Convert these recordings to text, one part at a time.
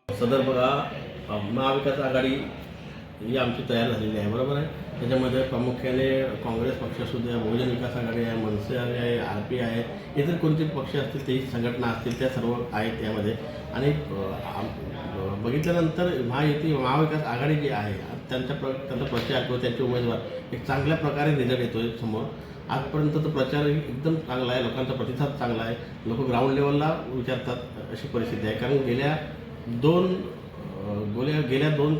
सदर बघा महाविकास आघाडी ही आमची तयार झालेली आहे, बरोबर आहे. त्याच्यामध्ये प्रामुख्याने काँग्रेस पक्ष असू द्या, बहुजन विकास आघाडी आहे, मनसे आहे, RP आहे, इतर कोणते पक्ष असतील तेही संघटना असतील त्या सर्व आहेत त्यामध्ये. आणि बघितल्यानंतर महाविकास आघाडी जी आहे त्यांचा प्रचार किंवा त्यांचे उमेदवार एक चांगल्या प्रकारे रिझल्ट येतो आहे समोर. आजपर्यंत तो प्रचार एकदम चांगला आहे, लोकांचा प्रतिसाद चांगला आहे, लोक ग्राउंड लेवलला विचारतात अशी परिस्थिती आहे. कारण गेल्या 2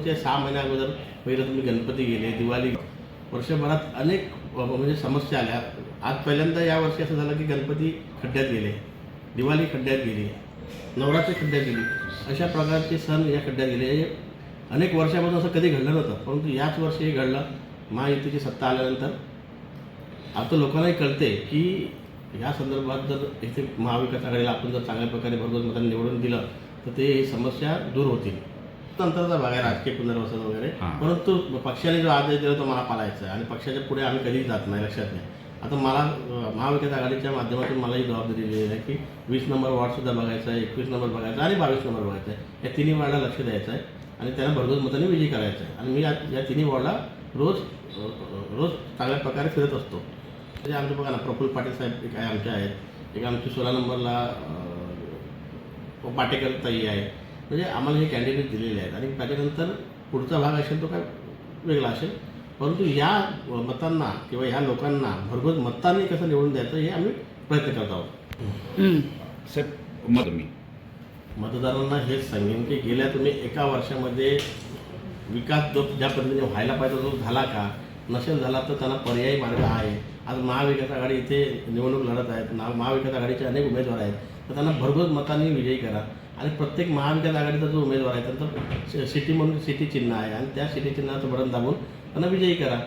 ते 6 महिन्या अगोदर पहिलं तुम्ही गणपती गेले, दिवाळी, वर्षभरात अनेक म्हणजे समस्या आल्या. आज पहिल्यांदा यावर्षी असं झालं की गणपती खड्ड्यात गेले, दिवाळी खड्ड्यात गेली, नवरात्री खड्ड्यात गेली, अशा प्रकारचे सण या खड्ड्यात गेले. अनेक वर्षापासून असं कधी घडलं नव्हतं, परंतु याच वर्षी हे घडलं. महायुतीची सत्ता आल्यानंतर आता लोकांनाही कळते की ह्या संदर्भात जर इथे महाविकास आघाडीला आपण जर चांगल्या प्रकारे भरघोस मतांनी निवडून दिलं तर ते समस्या दूर होतील. नंतरचा भाग आहे राजकीय पुनर्वसन वगैरे, परंतु पक्षाने जो आदेश दिला तो मला पाळायचा आहे आणि पक्षाच्या पुढे आम्ही कधीही जात नाही, लक्षात नाही. आता मला महाविकास आघाडीच्या माध्यमातून मला ही जबाबदारी दिलेली आहे की 20 नंबर वॉर्डसुद्धा बघायचा आहे, 21 नंबर बघायचा आणि 22 नंबर बघायचा आहे. या तिन्ही वॉर्डला लक्ष द्यायचं आहे आणि त्यांना भरघोस मताने विजयी करायचं आहे. आणि मी या तिन्ही वॉर्डला रोज चांगल्या प्रकारे फिरत असतो. म्हणजे आमचे बघा ना, प्रफुल्ल पाटील साहेब एक आहे, आमचे आहेत, एक आमची 16 नंबरला पाटेकर ताई आहे. म्हणजे आम्हाला हे कॅन्डिडेट दिलेले आहेत आणि त्याच्यानंतर पुढचा भाग असेल तो काय वेगळा असेल, परंतु या मतांना किंवा ह्या लोकांना भरघोस मतांनी कसं निवडून द्यायचं हे आम्ही प्रयत्न करत आहोत. साहेब, मी मतदारांना हेच सांगेन की गेल्या तुम्ही एका वर्षामध्ये विकास जो ज्या पद्धतीने व्हायला पाहिजे तो झाला का, नसेल झाला तर त्यांना पर्यायी मार्ग आहे. आज महाविकास आघाडी इथे निवडणूक लढत आहेत, महाविकास आघाडीचे अनेक उमेदवार आहेत, तर त्यांना भरघोस मतांनी विजयी करा. आणि प्रत्येक महाविकास आघाडीचा जो उमेदवार आहे त्यांचं सिटी म्हणून सिटी चिन्ह आहे आणि त्या सिटी चिन्हाचं बटन दाबून त्यांना विजयी करा.